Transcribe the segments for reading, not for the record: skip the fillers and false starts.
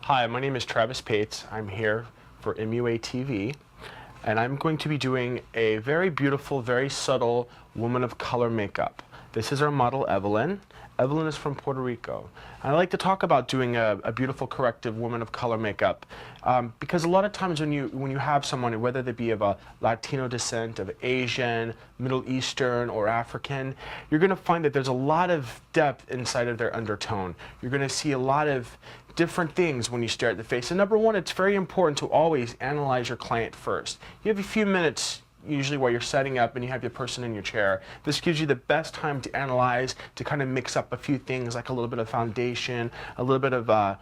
Hi, my name is Travis Pates. I'm here for MUA TV, and I'm going to be doing a very beautiful, very subtle woman of color makeup. This is our model, Evelyn. Evelyn is from Puerto Rico. And I like to talk about doing a beautiful, corrective woman of color makeup because a lot of times when you have someone, whether they be of a Latino descent, of Asian, Middle Eastern, or African, you're going to find that there's a lot of depth inside of their undertone. You're going to see a lot of different things when you stare at the face. And number one, it's very important to always analyze your client first. You have a few minutes usually while you're setting up and you have your person in your chair. This gives you the best time to analyze, to kind of mix up a few things like a little bit of foundation, a little bit of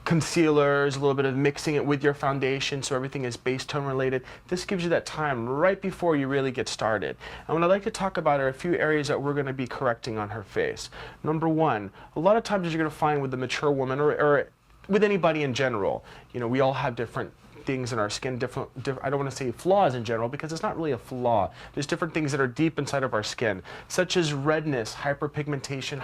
concealers, a little bit of mixing it with your foundation so everything is base tone related. This gives you that time right before you really get started. And what I'd like to talk about are a few areas that we're going to be correcting on her face. Number one, a lot of times you're going to find with the mature woman or with anybody in general, you know, we all have different things in our skin, I don't want to say flaws in general because it's not really a flaw. There's different things that are deep inside of our skin, such as redness, hyperpigmentation,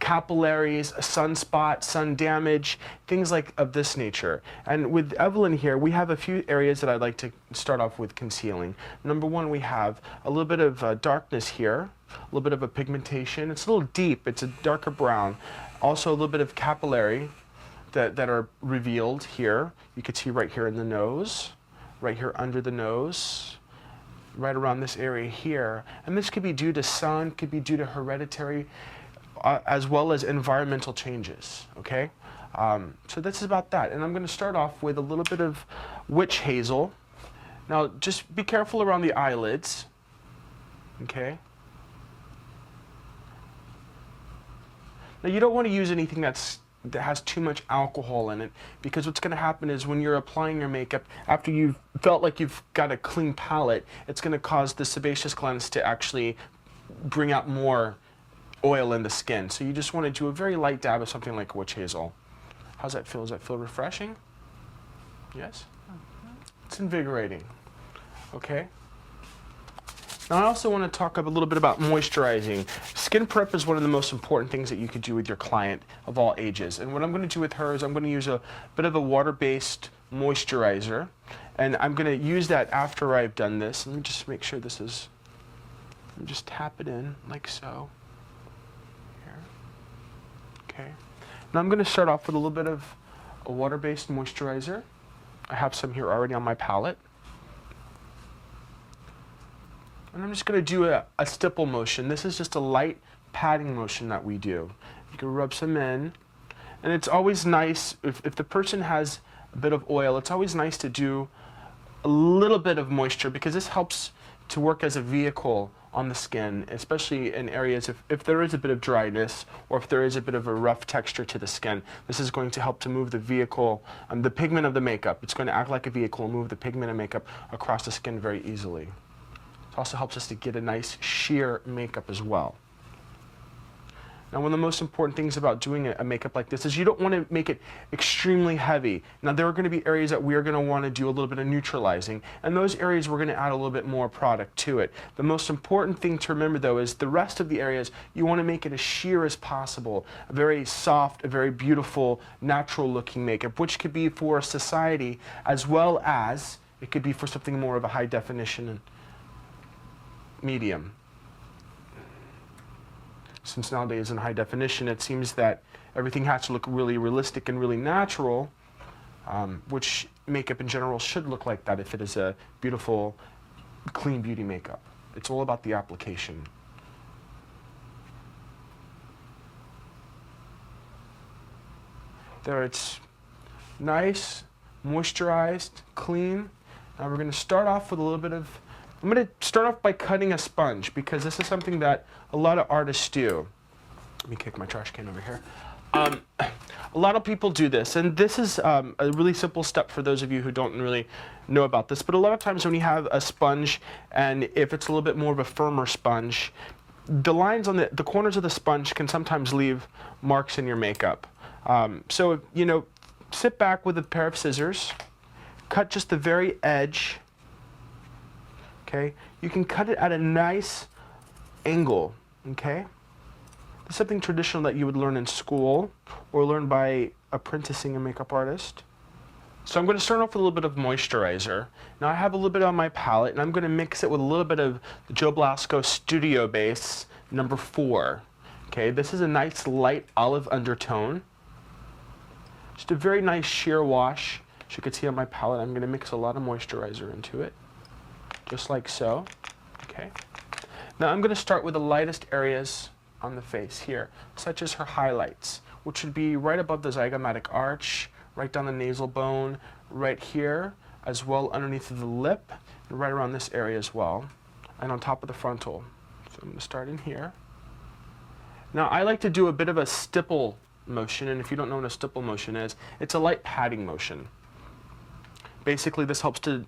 capillaries, sunspot, sun damage, things like of this nature. And with Evelyn here, we have a few areas that I'd like to start off with concealing. Number one, we have a little bit of darkness here, a little bit of a pigmentation. It's a little deep, it's a darker brown. Also a little bit of capillary that are revealed here. You can see right here in the nose, right here under the nose, right around this area here. And this could be due to sun, could be due to hereditary, as well as environmental changes, okay? So this is about that. And I'm gonna start off with a little bit of witch hazel. Now, just be careful around the eyelids, okay? Now, you don't wanna use anything that has too much alcohol in it, because what's going to happen is when you're applying your makeup, after you've felt like you've got a clean palette, it's going to cause the sebaceous glands to actually bring out more oil in the skin. So you just want to do a very light dab of something like witch hazel. How's that feel? Does that feel refreshing? Yes? It's invigorating. Okay? Now I also want to talk a little bit about moisturizing. Skin prep is one of the most important things that you could do with your client of all ages. And what I'm going to do with her is I'm going to use a bit of a water-based moisturizer. And I'm going to use that after I've done this. Let me just make sure this is, let me just tap it in like so. Here. Okay. Now I'm going to start off with a little bit of a water-based moisturizer. I have some here already on my palette. And I'm just going to do a stipple motion. This is just a light patting motion that we do. You can rub some in. And it's always nice, if the person has a bit of oil, it's always nice to do a little bit of moisture because this helps to work as a vehicle on the skin, especially in areas if there is a bit of dryness or if there is a bit of a rough texture to the skin. This is going to help to move the vehicle, the pigment of the makeup. It's going to act like a vehicle and move the pigment of makeup across the skin very easily. Also helps us to get a nice sheer makeup as well. Now, one of the most important things about doing a makeup like this is you don't want to make it extremely heavy. Now, there are going to be areas that we are going to want to do a little bit of neutralizing, and those areas we're going to add a little bit more product to it. The most important thing to remember, though, is the rest of the areas, you want to make it as sheer as possible, a very soft, a very beautiful, natural-looking makeup, which could be for society as well as it could be for something more of a high definition and medium. Since nowadays in high definition it seems that everything has to look really realistic and really natural, which makeup in general should look like that if it is a beautiful, clean beauty makeup. It's all about the application. There, it's nice, moisturized, clean. Now we're going to start off with a little bit of, I'm going to start off by cutting a sponge because this is something that a lot of artists do. Let me kick my trash can over here. A lot of people do this, and this is a really simple step for those of you who don't really know about this, but a lot of times when you have a sponge, and if it's a little bit more of a firmer sponge, the lines on the corners of the sponge can sometimes leave marks in your makeup. So, you know, sit back with a pair of scissors, cut just the very edge. Okay, you can cut it at a nice angle, okay? This is something traditional that you would learn in school or learn by apprenticing a makeup artist. So I'm going to start off with a little bit of moisturizer. Now I have a little bit on my palette, and I'm going to mix it with a little bit of the Joe Blasco Studio Base number 4. Okay, this is a nice light olive undertone. Just a very nice sheer wash. As you can see on my palette, I'm going to mix a lot of moisturizer into it, just like so. Okay. Now I'm going to start with the lightest areas on the face here, such as her highlights, which would be right above the zygomatic arch, right down the nasal bone, right here, as well underneath of the lip, and right around this area as well, and on top of the frontal. So I'm going to start in here. Now I like to do a bit of a stipple motion, and if you don't know what a stipple motion is, it's a light patting motion. Basically this helps to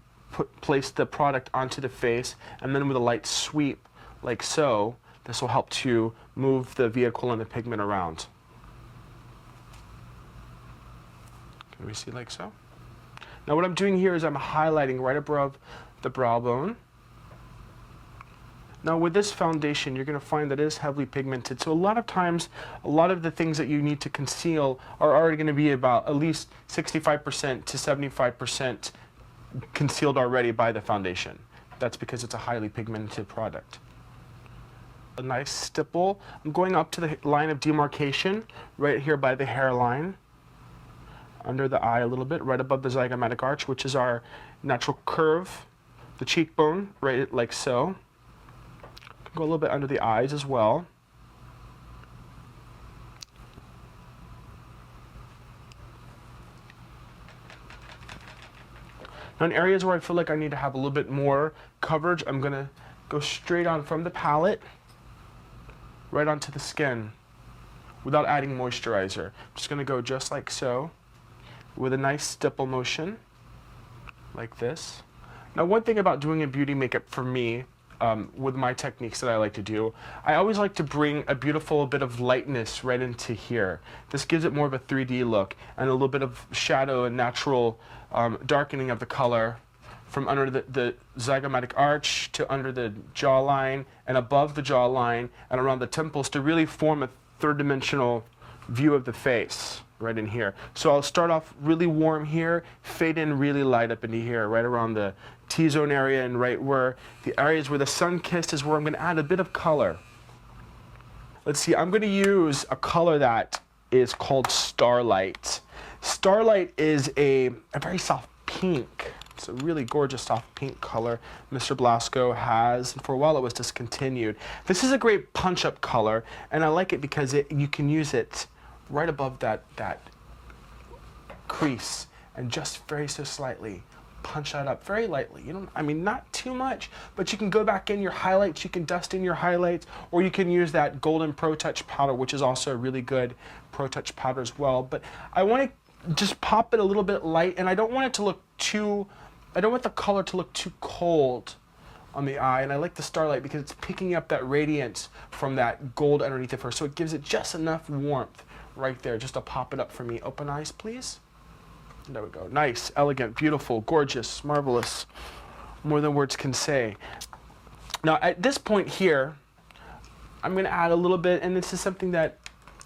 place the product onto the face, and then with a light sweep, like so, this will help to move the vehicle and the pigment around. Can we see like so? Now what I'm doing here is I'm highlighting right above the brow bone. Now with this foundation, you're going to find that it is heavily pigmented, so a lot of times, a lot of the things that you need to conceal are already going to be about at least 65% to 75% concealed already by the foundation. That's because it's a highly pigmented product. A nice stipple. I'm going up to the line of demarcation, right here by the hairline, under the eye a little bit, right above the zygomatic arch, which is our natural curve, the cheekbone, right like so. Go a little bit under the eyes as well. Now in areas where I feel like I need to have a little bit more coverage, I'm going to go straight on from the palette, right onto the skin, without adding moisturizer. I'm just going to go just like so, with a nice stipple motion, like this. Now one thing about doing a beauty makeup for me, with my techniques that I like to do, I always like to bring a beautiful bit of lightness right into here. This gives it more of a 3D look, and a little bit of shadow and natural darkening of the color from under the zygomatic arch to under the jawline and above the jawline and around the temples to really form a third-dimensional view of the face right in here. So I'll start off really warm here, fade in really light up into here, right around the T-zone area, and right where the areas where the sun kissed is where I'm going to add a bit of color. Let's see, I'm going to use a color that is called Starlight. Starlight is a very soft pink. It's a really gorgeous soft pink color Mr. Blasco has, and for a while it was discontinued. This is a great punch-up color, and I like it because you can use it right above that crease, and just very so slightly punch that up very lightly. You don't, I mean, not too much, but you can go back in your highlights, you can dust in your highlights, or you can use that golden Pro Touch powder, which is also a really good Pro Touch powder as well. But I want to just pop it a little bit light, and I don't want it to look too, I don't want the color to look too cold on the eye, and I like the Starlight because it's picking up that radiance from that gold underneath of her, so it gives it just enough warmth right there, just to pop it up for me. Open eyes, please. There we go. Nice, elegant, beautiful, gorgeous, marvelous. More than words can say. Now, at this point here, I'm going to add a little bit, and this is something that,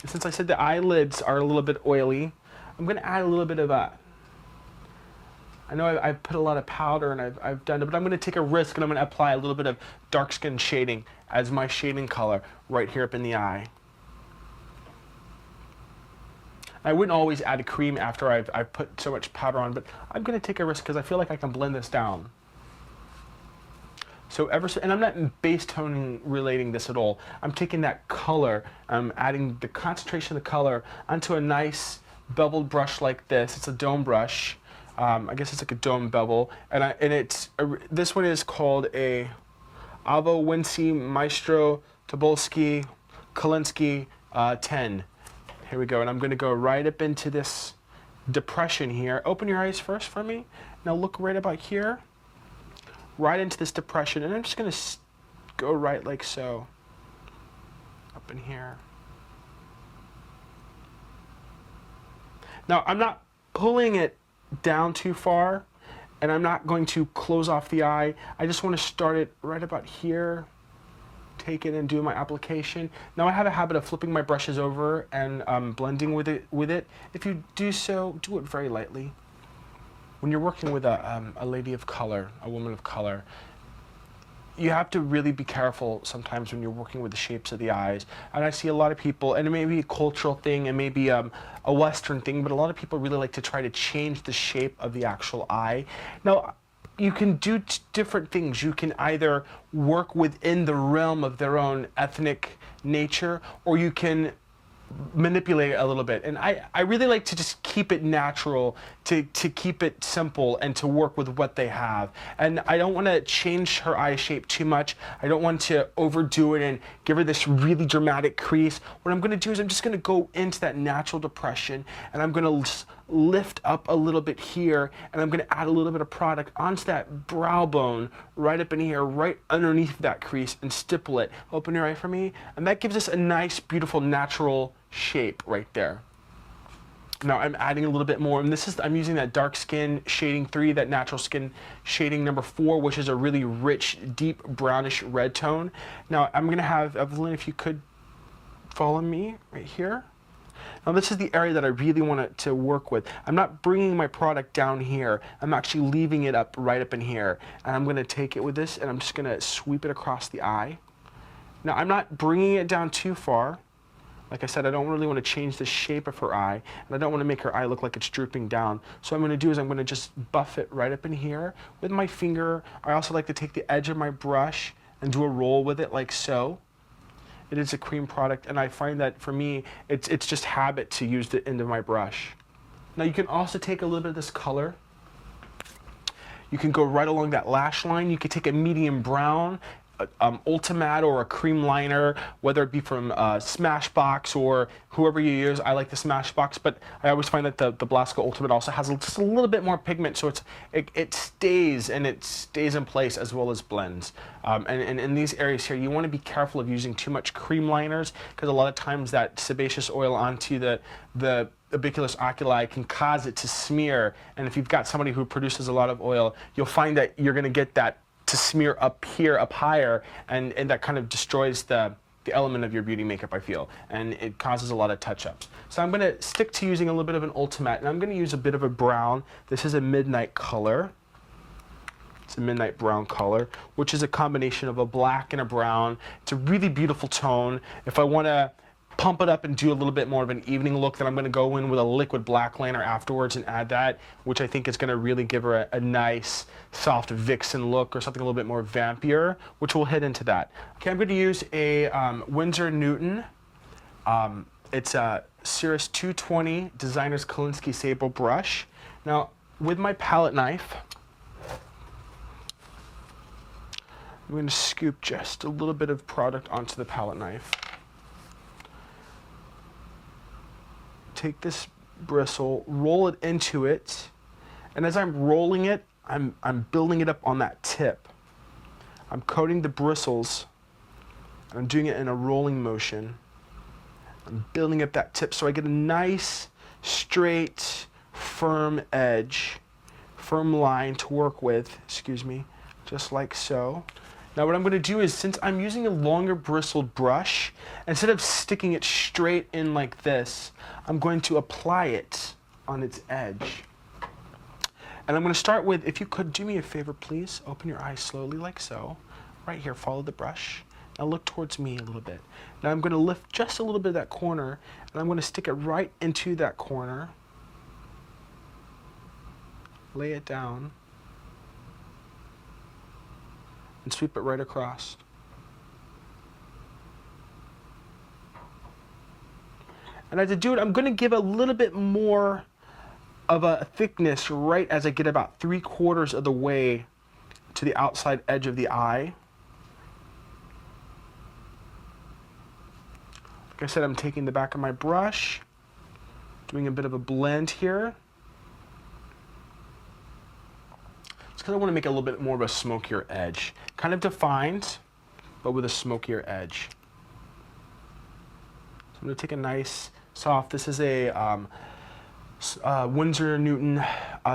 since I said the eyelids are a little bit oily, I'm going to add a little bit of a, I know I've put a lot of powder and I've done it, but I'm going to take a risk and I'm going to apply a little bit of dark skin shading as my shading color right here up in the eye. I wouldn't always add a cream after I've put so much powder on, but I'm going to take a risk because I feel like I can blend this down. So and I'm not base toning relating this at all. I'm taking that color, I'm adding the concentration of the color onto a nice beveled brush like this. It's a dome brush. I guess it's like a dome bevel, and this one is called a Avo Wincy Maestro Tobolsky Kolinsky 10. Here we go, and I'm going to go right up into this depression here. Open your eyes first for me. Now look right about here, right into this depression, and I'm just going to go right like so, up in here. Now I'm not pulling it down too far, and I'm not going to close off the eye. I just want to start it right about here take it and do my application. Now I have a habit of flipping my brushes over and blending with it. If you do so, do it very lightly. When you're working with a lady of color, a woman of color, you have to really be careful sometimes when you're working with the shapes of the eyes. And I see a lot of people, and it may be a cultural thing, it may be a Western thing, but a lot of people really like to try to change the shape of the actual eye. Now, you can do different things. You can either work within the realm of their own ethnic nature, or you can manipulate it a little bit. And I really like to just keep it natural, to keep it simple, and to work with what they have. And I don't want to change her eye shape too much. I don't want to overdo it and give her this really dramatic crease. What I'm going to do is I'm just going to go into that natural depression, and I'm going to lift up a little bit here, and I'm going to add a little bit of product onto that brow bone right up in here, right underneath that crease, and stipple it. Open your eye for me, and that gives us a nice, beautiful, natural shape right there. Now I'm adding a little bit more, and I'm using that dark skin shading 3, that natural skin shading number 4, which is a really rich, deep brownish red tone. Now I'm going to have, Evelyn, if you could follow me right here. Now this is the area that I really want it to work with. I'm not bringing my product down here. I'm actually leaving it right up in here. And I'm going to take it with this, and I'm just going to sweep it across the eye. Now I'm not bringing it down too far. Like I said, I don't really want to change the shape of her eye, and I don't want to make her eye look like it's drooping down. So what I'm going to do is I'm going to just buff it right up in here with my finger. I also like to take the edge of my brush and do a roll with it like so. It is a cream product, and I find that for me, it's just habit to use the end of my brush. Now you can also take a little bit of this color. You can go right along that lash line. You could take a medium brown, Ultimate, or a cream liner, whether it be from Smashbox or whoever you use. I like the Smashbox, but I always find that the Blasco Ultimate also has just a little bit more pigment, so it stays in place as well as blends. And in these areas here, you want to be careful of using too much cream liners, because a lot of times that sebaceous oil onto the obiculus oculi can cause it to smear. And if you've got somebody who produces a lot of oil, you'll find that you're going to get that to smear up here, up higher, and that kind of destroys the element of your beauty makeup, I feel, and it causes a lot of touch-ups. So I'm going to stick to using a little bit of an Ultimate, and I'm going to use a bit of a brown. This is a midnight color. It's a midnight brown color, which is a combination of a black and a brown. It's a really beautiful tone. If I want to pump it up and do a little bit more of an evening look, then I'm going to go in with a liquid black liner afterwards and add that, which I think is going to really give her a nice soft vixen look, or something a little bit more vampire, which we'll head into that. Okay, I'm going to use a Winsor Newton. It's a Cirrus 220 Designer's Kolinsky Sable brush. Now with my palette knife, I'm going to scoop just a little bit of product onto the palette knife. Take this bristle, roll it into it, and as I'm rolling it, I'm building it up on that tip. I'm coating the bristles, and I'm doing it in a rolling motion. I'm building up that tip so I get a nice, straight, firm edge, firm line to work with, excuse me, just like so. Now what I'm going to do is, since I'm using a longer bristled brush, instead of sticking it straight in like this, I'm going to apply it on its edge. And I'm going to start with, if you could do me a favor, please, open your eyes slowly like so. Right here, follow the brush. Now look towards me a little bit. Now I'm going to lift just a little bit of that corner, and I'm going to stick it right into that corner. Lay it down. And sweep it right across. And as I do it, I'm going to give a little bit more of a thickness right as I get about 3/4 of the way to the outside edge of the eye. Like I said, I'm taking the back of my brush, doing a bit of a blend here. Because I want to make it a little bit more of a smokier edge. Kind of defined, but with a smokier edge. So I'm going to take a nice soft, this is a Winsor Newton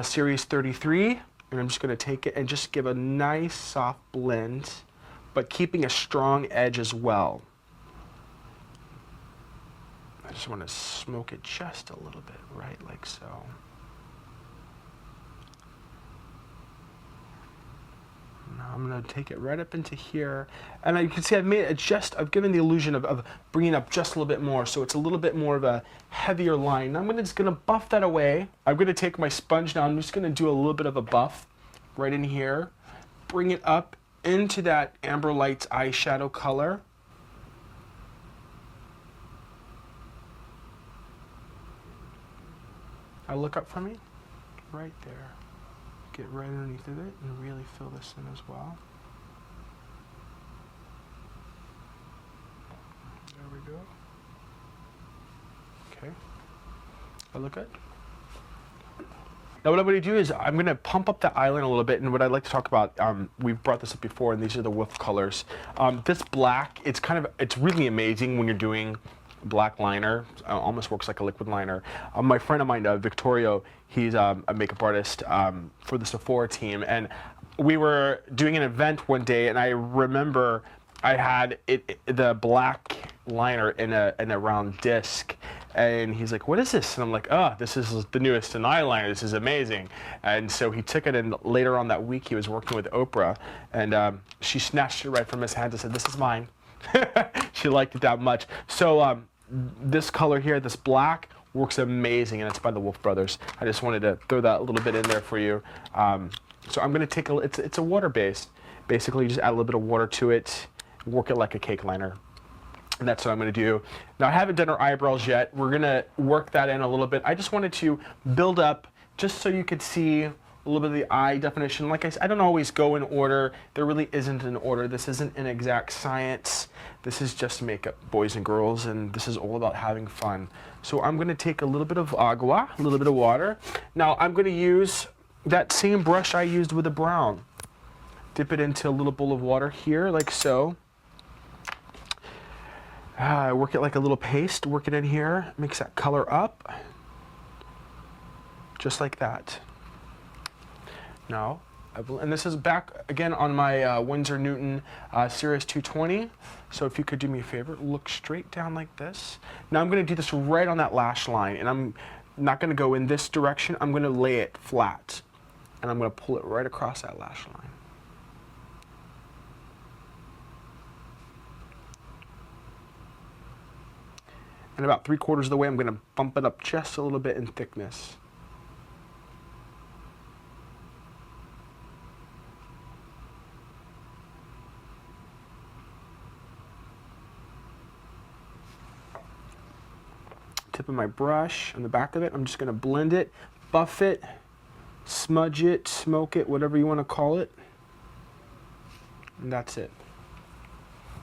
Series 33, and I'm just going to take it and just give a nice soft blend but keeping a strong edge as well. I just want to smoke it just a little bit, right, like so. Now I'm going to take it right up into here, and you can see I've given the illusion of bringing up just a little bit more, so it's a little bit more of a heavier line. Now I'm just going to buff that away. I'm going to take my sponge now, I'm just going to do a little bit of a buff right in here, bring it up into that Amber Lights eyeshadow color. Now look up for me, right there. Get right underneath of it and really fill this in as well. There we go. Okay. I look good. Now what I'm going to do is I'm going to pump up the eyeliner a little bit, and what I'd like to talk about, we've brought this up before, and these are the Wolf colors. This black, it's really amazing when you're doing black liner. Almost works like a liquid liner. My friend of mine, Victorio, he's a makeup artist for the Sephora team, and we were doing an event one day, and I remember I had the black liner in a round disc, and he's like, "What is this?" And I'm like, "Oh, this is the newest in eyeliner. This is amazing." And so he took it, and later on that week he was working with Oprah, and she snatched it right from his hands and said, "This is mine." She liked it that much. So this color here, this black, works amazing, and it's by the Wolf Brothers. I just wanted to throw that a little bit in there for you. So I'm going to take it's a water base. Basically, you just add a little bit of water to it, work it like a cake liner. And that's what I'm going to do. Now, I haven't done her eyebrows yet. We're going to work that in a little bit. I just wanted to build up just so you could see a little bit of the eye definition. Like I said, I don't always go in order. There really isn't an order. This isn't an exact science. This is just makeup, boys and girls, and this is all about having fun. So I'm going to take a little bit of agua, a little bit of water. Now, I'm going to use that same brush I used with the brown. Dip it into a little bowl of water here, like so. Work it like a little paste, work it in here, mix that color up, just like that. Now, and this is back again on my Winsor Newton Series 220, so if you could do me a favor, look straight down like this. Now I'm going to do this right on that lash line, and I'm not going to go in this direction, I'm going to lay it flat, and I'm going to pull it right across that lash line. And about 3/4 of the way, I'm going to bump it up just a little bit in thickness. Tip of my brush on the back of it, I'm just going to blend it, buff it, smudge it, smoke it, whatever you want to call it. And that's it.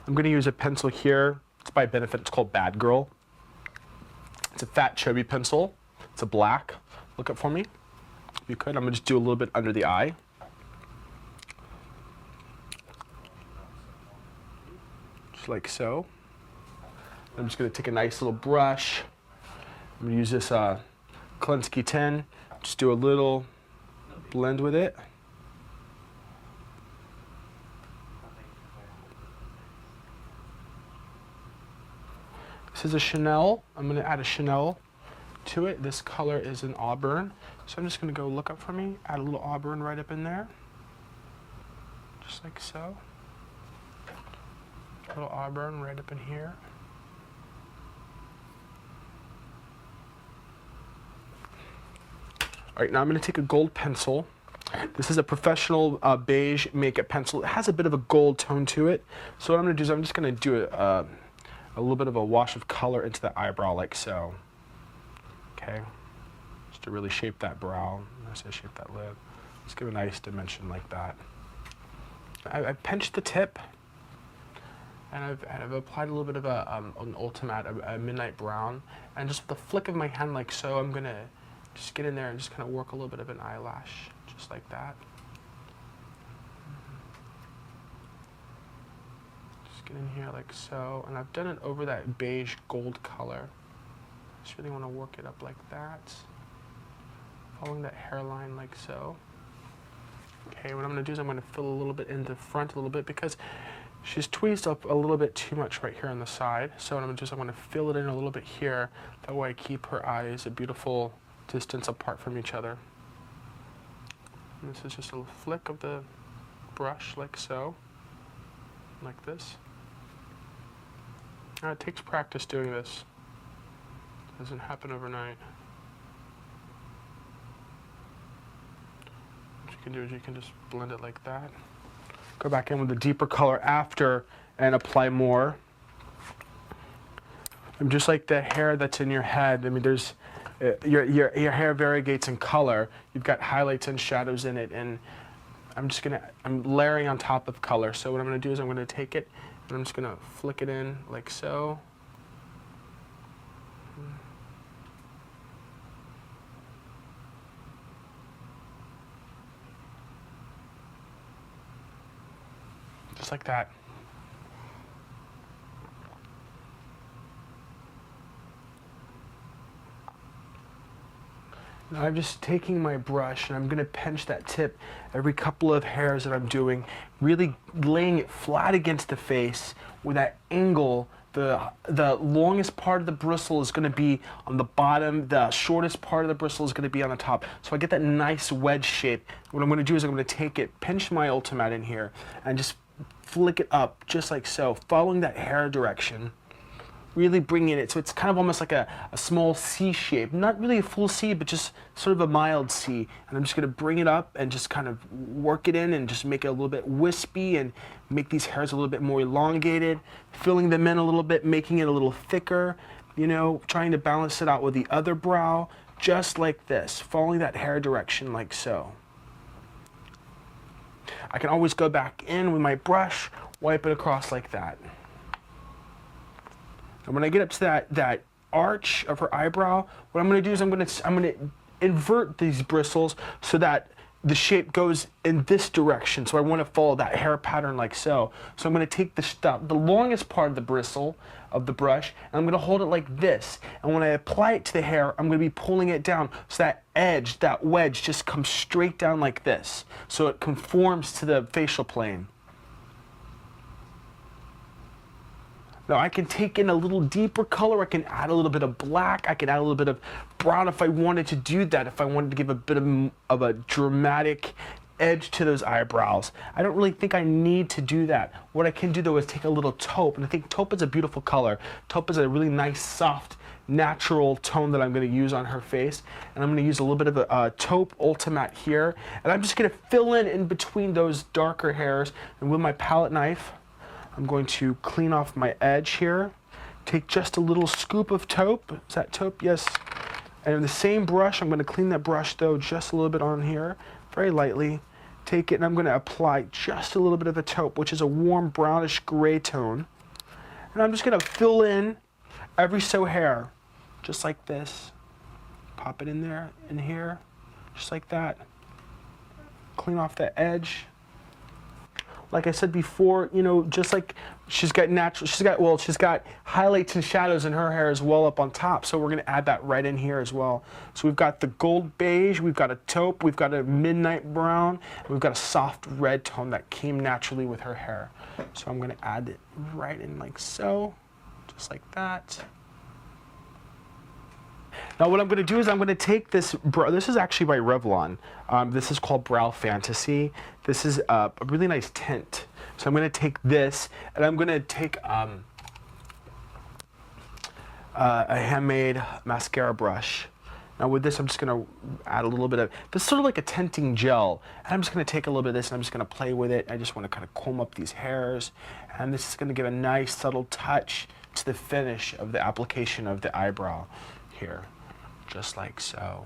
I'm going to use a pencil here. It's by Benefit. It's called Bad Girl. It's a fat, chubby pencil. It's a black. Look up for me, if you could. I'm going to just do a little bit under the eye. Just like so. I'm just going to take a nice little brush. I'm going to use this Klinsky 10. Just do a little blend with it. This is a Chanel. I'm going to add a Chanel to it. This color is an auburn. So I'm just going to go look up for me, add a little auburn right up in there. Just like so. A little auburn right up in here. All right, now I'm going to take a gold pencil. This is a professional beige makeup pencil. It has a bit of a gold tone to it. So what I'm going to do is I'm just going to do a little bit of a wash of color into the eyebrow like so. Okay, just to really shape that brow, as I shape that lid. Just give a nice dimension like that. I've pinched the tip, and I've applied a little bit of an ultimate, a midnight brown, and just with the flick of my hand like so, I'm gonna just get in there and just kind of work a little bit of an eyelash, just like that. Get in here like so, and I've done it over that beige gold color. Just really want to work it up like that, following that hairline like so. Okay, what I'm going to do is I'm going to fill a little bit in the front a little bit, because She's tweezed up a little bit too much right here on the side. So what I'm going to do is I'm going to fill it in a little bit here. That way I keep her eyes a beautiful distance apart from each other. And this is just a flick of the brush like so. Like this. It takes practice doing this. It doesn't happen overnight. What you can do is you can just blend it like that. Go back in with a deeper color after and apply more. And just like the hair that's in your head, I mean, there's your hair variegates in color. You've got highlights and shadows in it, and I'm layering on top of color. So what I'm gonna do is I'm gonna take it and I'm just gonna flick it in like so. Just like that. Now I'm just taking my brush and I'm going to pinch that tip every couple of hairs that I'm doing, really laying it flat against the face with that angle. The longest part of the bristle is going to be on the bottom, the shortest part of the bristle is going to be on the top. So I get that nice wedge shape. What I'm going to do is I'm going to take it, pinch my Ultimate in here, and just flick it up just like so, following that hair direction. Really bringing it, so it's kind of almost like a small C shape. Not really a full C, but just sort of a mild C. And I'm just gonna bring it up and just kind of work it in and just make it a little bit wispy and make these hairs a little bit more elongated, filling them in a little bit, making it a little thicker, you know, trying to balance it out with the other brow, just like this, following that hair direction like so. I can always go back in with my brush, wipe it across like that. And when I get up to that arch of her eyebrow, what I'm going to do is I'm going to invert these bristles so that the shape goes in this direction. So I want to follow that hair pattern like so. So I'm going to take the longest part of the bristle of the brush, and I'm going to hold it like this. And when I apply it to the hair, I'm going to be pulling it down so that edge, that wedge, just comes straight down like this. So it conforms to the facial plane. Now I can take in a little deeper color, I can add a little bit of black, I can add a little bit of brown if I wanted to do that, if I wanted to give a bit of a dramatic edge to those eyebrows. I don't really think I need to do that. What I can do though is take a little taupe, and I think taupe is a beautiful color. Taupe is a really nice, soft, natural tone that I'm going to use on her face. And I'm going to use a little bit of a taupe Ultimate here, and I'm just going to fill in between those darker hairs, and with my palette knife, I'm going to clean off my edge here, take just a little scoop of taupe. Is that taupe? Yes. And in the same brush, I'm going to clean that brush though just a little bit on here, very lightly. Take it and I'm going to apply just a little bit of a taupe, which is a warm brownish gray tone. And I'm just going to fill in every so hair, just like this. Pop it in there, in here, just like that. Clean off the edge. Like I said before, you know, just like she's got highlights and shadows in her hair as well up on top. So we're going to add that right in here as well. So we've got the gold beige, we've got a taupe, we've got a midnight brown, and we've got a soft red tone that came naturally with her hair. So I'm going to add it right in like so, just like that. Now what I'm going to do is I'm going to take this, this is actually by Revlon. This is called Brow Fantasy. This is a really nice tint. So I'm going to take this and I'm going to take a handmade mascara brush. Now with this I'm just going to add a little bit of, this is sort of like a tinting gel. And I'm just going to take a little bit of this and I'm just going to play with it. I just want to kind of comb up these hairs. And this is going to give a nice subtle touch to the finish of the application of the eyebrow here, just like so.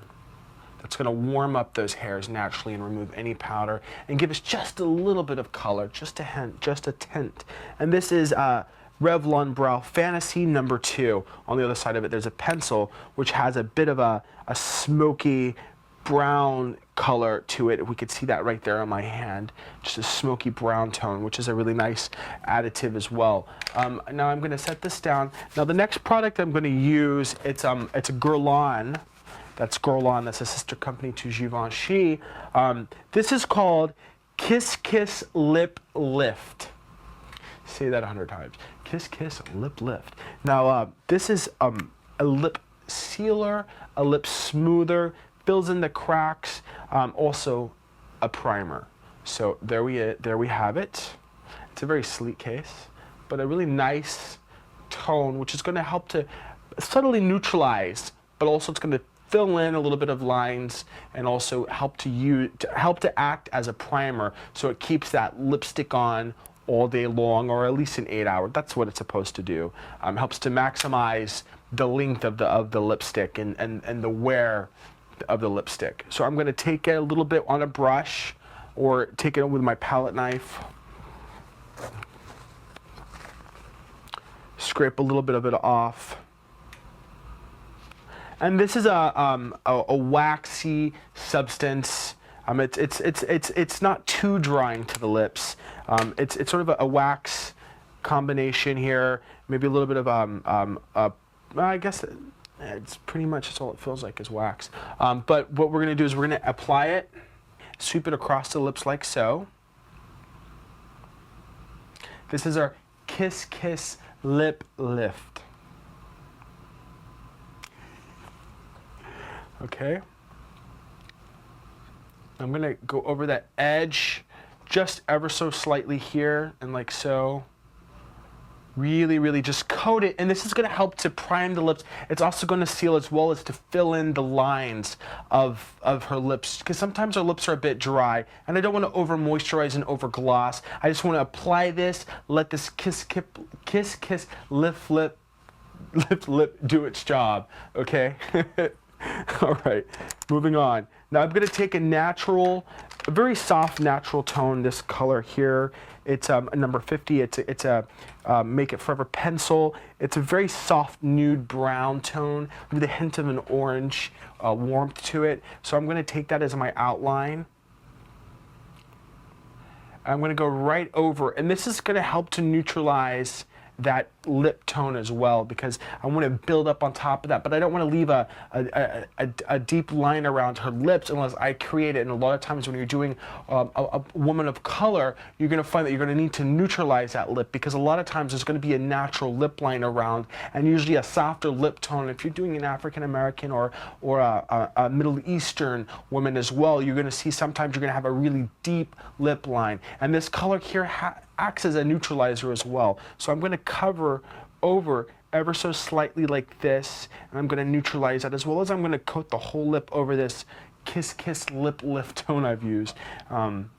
That's going to warm up those hairs naturally and remove any powder and give us just a little bit of color, just a hint, just a tint. And this is Revlon Brow Fantasy number 2. On the other side of it, there's a pencil which has a bit of a smoky brown color to it. We could see that right there on my hand, just a smoky brown tone, which is a really nice additive as well. Now I'm going to set this down. Now the next product I'm going to use, it's a Guerlain. That's Guerlain. That's a sister company to Givenchy. This is called Kiss Kiss Lip Lift. Say that 100 times. Kiss, kiss, lip lift. Now, this is a lip sealer, a lip smoother, fills in the cracks, also a primer. So there we have it. It's a very sleek case, but a really nice tone, which is going to help to subtly neutralize, but also it's going to fill in a little bit of lines and also help to act as a primer, so it keeps that lipstick on all day long, or at least an 8 hour. That's what it's supposed to do. Helps to maximize the length of the lipstick and the wear of the lipstick. So I'm going to take it a little bit on a brush, or take it with my palette knife. Scrape a little bit of it off. And this is a waxy substance. It's not too drying to the lips. It's sort of a wax combination here. Maybe a little bit of I guess it's pretty much that's all it feels like is wax. But what we're gonna do is we're gonna apply it, sweep it across the lips like so. This is our Kiss Kiss Lip Lift. Okay. I'm gonna go over that edge just ever so slightly here, and like so. Really, really just coat it, and this is gonna help to prime the lips. It's also gonna seal as well as to fill in the lines of her lips, because sometimes our lips are a bit dry, and I don't wanna over moisturize and over gloss. I just wanna apply this, let this kiss, kiss, lift, lip do its job, okay? All right, moving on. Now I'm gonna take a very soft natural tone, this color here. It's number 50, it's a Make It Forever pencil. It's a very soft nude brown tone with a hint of an orange warmth to it. So I'm gonna take that as my outline. I'm gonna go right over, and this is gonna help to neutralize that lip tone as well, because I want to build up on top of that, but I don't want to leave a deep line around her lips unless I create it. And a lot of times when you're doing a woman of color, you're going to find that you're going to need to neutralize that lip, because a lot of times there's going to be a natural lip line around, and usually a softer lip tone. If you're doing an African American or a Middle Eastern woman as well, you're going to see sometimes you're going to have a really deep lip line, and this color here acts as a neutralizer as well. So I'm going to cover over ever so slightly like this, and I'm going to neutralize that, as well as I'm going to coat the whole lip over this Kiss Kiss Lip Lift tone I've used. And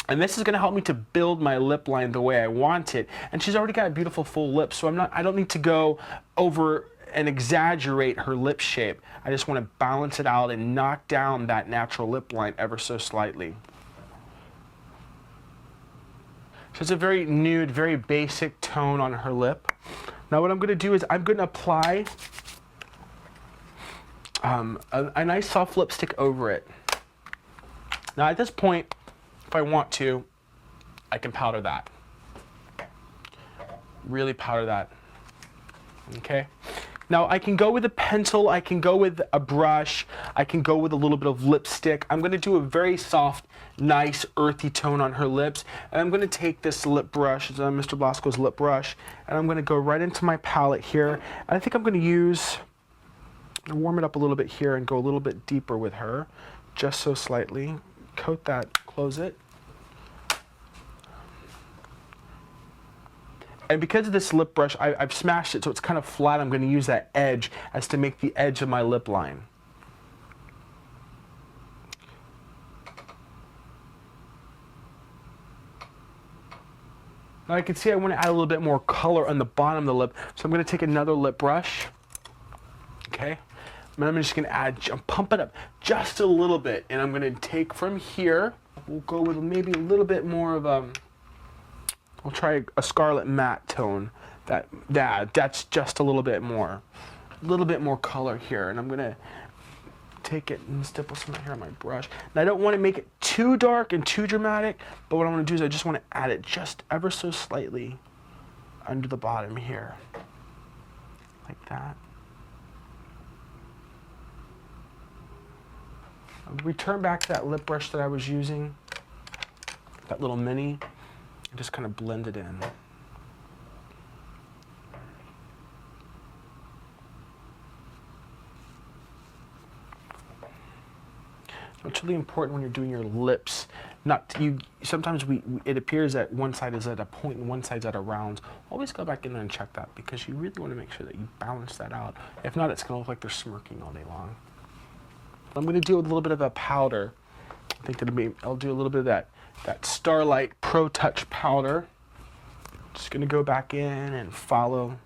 this is going to help me to build my lip line the way I want it. And she's already got a beautiful full lip, so I don't need to go over and exaggerate her lip shape. I just want to balance it out and knock down that natural lip line ever so slightly. So it's a very nude, very basic tone on her lip. Now what I'm going to do is I'm going to apply a nice soft lipstick over it. Now at this point, if I want to, I can powder that. Really powder that. Okay? Now I can go with a pencil, I can go with a brush, I can go with a little bit of lipstick. I'm going to do a very soft, nice, earthy tone on her lips. And I'm going to take this lip brush, it's Mr. Blasco's lip brush, and I'm going to go right into my palette here. And I think I'm going to warm it up a little bit here and go a little bit deeper with her, just so slightly. Coat that, close it. And because of this lip brush, I've smashed it so it's kind of flat. I'm going to use that edge as to make the edge of my lip line. Now I can see I want to add a little bit more color on the bottom of the lip, so I'm going to take another lip brush. Okay, and I'm just going to pump it up just a little bit, and I'm going to take from here. We'll go with maybe a little bit more of I'll try a scarlet matte tone. That's just a little bit more color here, and I'm gonna take it and stipple some here on my brush. And I don't want to make it too dark and too dramatic, but what I want to do is I just want to add it just ever so slightly under the bottom here, like that. I'll return back to that lip brush that I was using, that little mini. And just kind of blend it in. It's really important when you're doing your lips. Sometimes it appears that one side is at a point and one side's at a round. Always go back in there and check that, because you really want to make sure that you balance that out. If not, it's going to look like they're smirking all day long. I'm going to do a little bit of a powder. I think I'll do a little bit of that Starlight Pro Touch powder. Just going to go back in and follow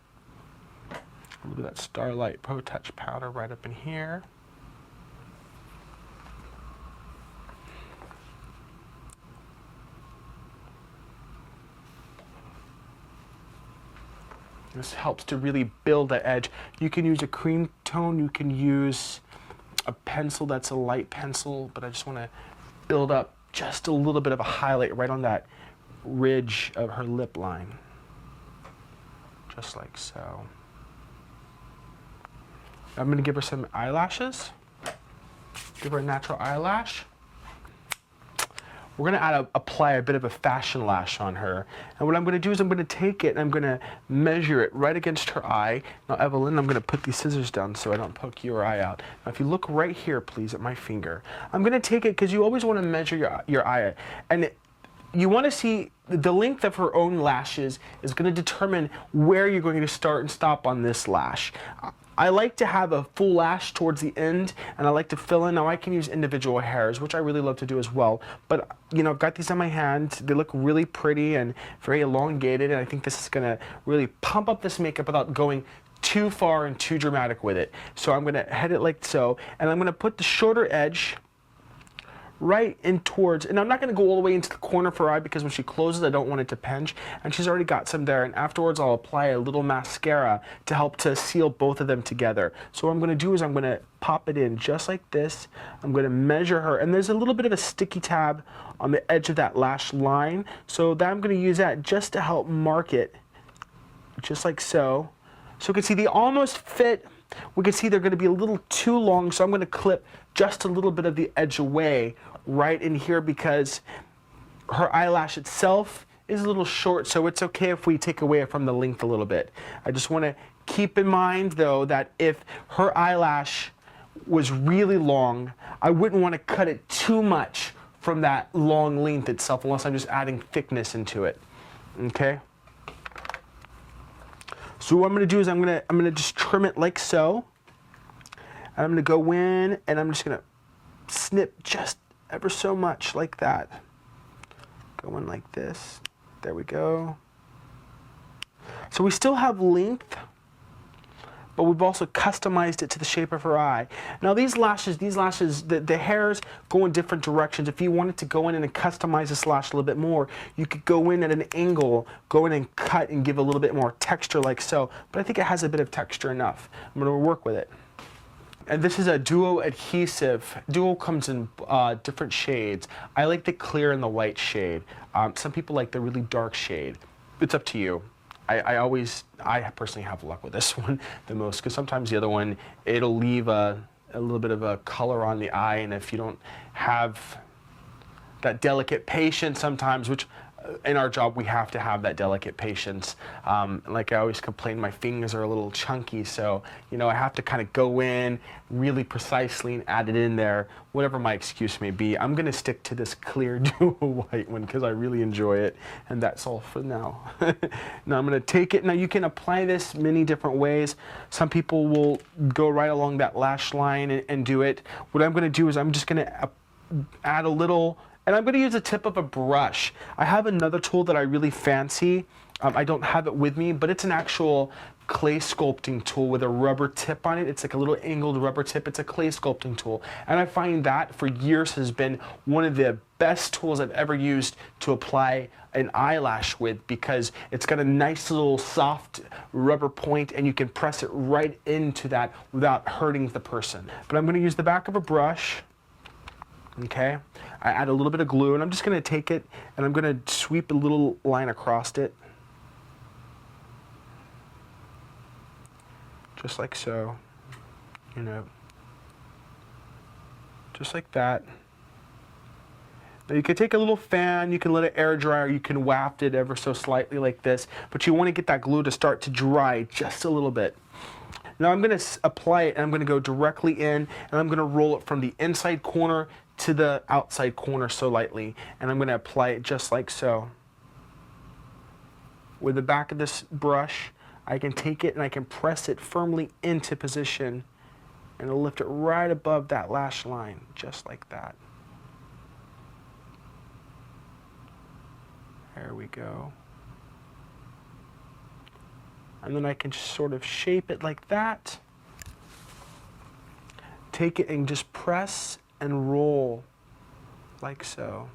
a little bit of that Starlight Pro Touch powder right up in here. This helps to really build the edge. You can use a cream tone, you can use a pencil that's a light pencil, but I just want to build up just a little bit of a highlight right on that ridge of her lip line. Just like so. I'm going to give her some eyelashes. Give her a natural eyelash. We're going to apply a bit of a fashion lash on her. And what I'm going to do is I'm going to take it and I'm going to measure it right against her eye. Now, Evelyn, I'm going to put these scissors down so I don't poke your eye out. Now, if you look right here, please, at my finger, I'm going to take it because you always want to measure your eye. And you want to see the length of her own lashes is going to determine where you're going to start and stop on this lash. I like to have a full lash towards the end, and I like to fill in. Now, I can use individual hairs, which I really love to do as well. But, you know, I've got these on my hand. They look really pretty and very elongated, and I think this is going to really pump up this makeup without going too far and too dramatic with it. So I'm going to head it like so, and I'm going to put the shorter edge right in towards, and I'm not going to go all the way into the corner of her eye because when she closes I don't want it to pinch, and she's already got some there, and afterwards I'll apply a little mascara to help to seal both of them together. So what I'm going to do is I'm going to pop it in just like this. I'm going to measure her, and there's a little bit of a sticky tab on the edge of that lash line, so that I'm going to use that just to help mark it, just like so. So you can see they almost fit. We can see they're going to be a little too long, so I'm going to clip just a little bit of the edge away right in here because her eyelash itself is a little short, so it's okay if we take away from the length a little bit. I just want to keep in mind, though, that if her eyelash was really long, I wouldn't want to cut it too much from that long length itself unless I'm just adding thickness into it. Okay? So what I'm going to do is I'm going to just trim it like so. And I'm going to go in and I'm just going to snip just ever so much like that. Go in like this. There we go. So we still have length, but we've also customized it to the shape of her eye. Now these lashes, the hairs go in different directions. If you wanted to go in and customize this lash a little bit more, you could go in at an angle, go in and cut and give a little bit more texture like so. But I think it has a bit of texture enough. I'm going to work with it. And this is a duo adhesive. Duo comes in different shades. I like the clear and the white shade. Some people like the really dark shade. It's up to you. I personally have luck with this one the most because sometimes the other one, it'll leave a little bit of a color on the eye, and if you don't have that delicate patience sometimes, which in our job we have to have that delicate patience. Like I always complain, my fingers are a little chunky, so you know I have to kind of go in really precisely and add it in there, whatever my excuse may be. I'm going to stick to this clear duo white one because I really enjoy it, and that's all for now. Now I'm going to take it. Now you can apply this many different ways. Some people will go right along that lash line and do it. What I'm going to do is I'm just going to add a little. And I'm going to use the tip of a brush. I have another tool that I really fancy. I don't have it with me, but it's an actual clay sculpting tool with a rubber tip on it. It's like a little angled rubber tip. It's a clay sculpting tool. And I find that for years has been one of the best tools I've ever used to apply an eyelash with because it's got a nice little soft rubber point and you can press it right into that without hurting the person. But I'm going to use the back of a brush. Okay, I add a little bit of glue and I'm just going to take it and I'm going to sweep a little line across it. Just like so, you know, just like that. Now you could take a little fan, you can let it air dry, or you can waft it ever so slightly like this, but you want to get that glue to start to dry just a little bit. Now I'm going to apply it and I'm going to go directly in and I'm going to roll it from the inside corner to the outside corner so lightly, and I'm going to apply it just like so. With the back of this brush, I can take it and I can press it firmly into position, and it'll lift it right above that lash line, just like that. There we go. And then I can just sort of shape it like that. Take it and just press and roll like so.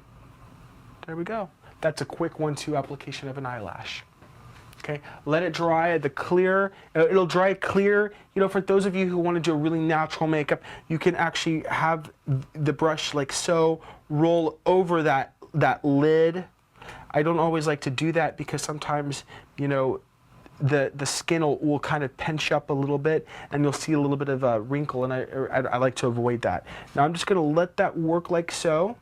There we go. That's a quick 1-2 application of an eyelash. Okay, let it dry. The clear, it'll dry clear. You know, for those of you who want to do a really natural makeup, you can actually have the brush like so, roll over that lid. I don't always like to do that because sometimes, you know, the skin will kind of pinch up a little bit, and you'll see a little bit of a wrinkle, and I like to avoid that. Now I'm just going to let that work like so.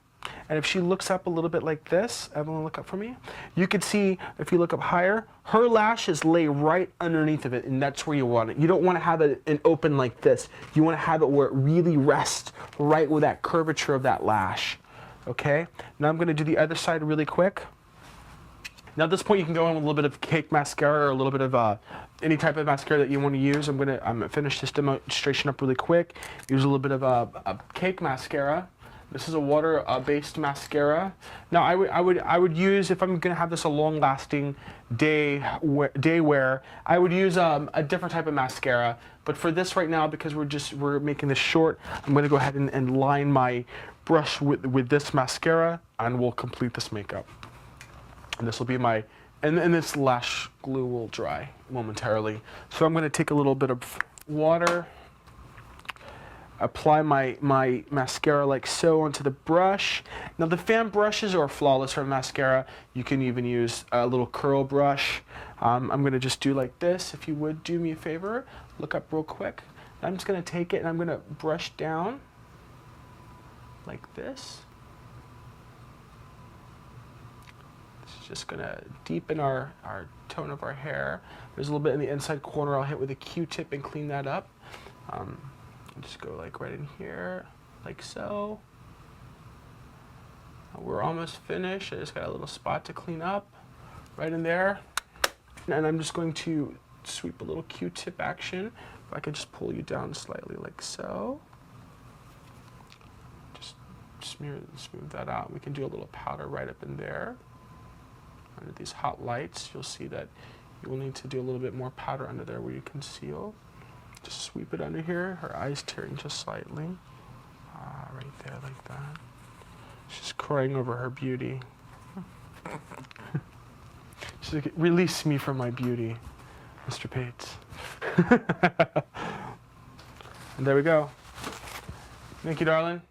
And if she looks up a little bit like this, Evelyn, look up for me. You can see, if you look up higher, her lashes lay right underneath of it, and that's where you want it. You don't want to have it an open like this. You want to have it where it really rests right with that curvature of that lash. Okay? Now I'm going to do the other side really quick. Now at this point you can go in with a little bit of cake mascara or a little bit of any type of mascara that you want to use. I'm gonna finish this demonstration up really quick. Use a little bit of a cake mascara. This is a water-based mascara. Now I would use, if I'm gonna have this a long-lasting day wear, I would use a different type of mascara. But for this right now, because we're making this short, I'm gonna go ahead and line my brush with this mascara, and we'll complete this makeup. And this will be my, and this lash glue will dry momentarily. So I'm going to take a little bit of water, apply my mascara like so onto the brush. Now the fan brushes are flawless for mascara. You can even use a little curl brush. I'm going to just do like this. If you would do me a favor, look up real quick. I'm just going to take it and I'm going to brush down like this. Just gonna deepen our tone of our hair. There's a little bit in the inside corner. I'll hit with a Q-tip and clean that up. Just go like right in here, like so. We're almost finished. I just got a little spot to clean up, right in there. And I'm just going to sweep a little Q-tip action. If I could just pull you down slightly, like so. Just smooth that out. We can do a little powder right up in there. Under these hot lights, you'll see that you will need to do a little bit more powder under there where you conceal. Just sweep it under here. Her eyes tearing just slightly. Right there, like that. She's crying over her beauty. She's like, release me from my beauty, Mr. Pates. And there we go. Thank you, darling.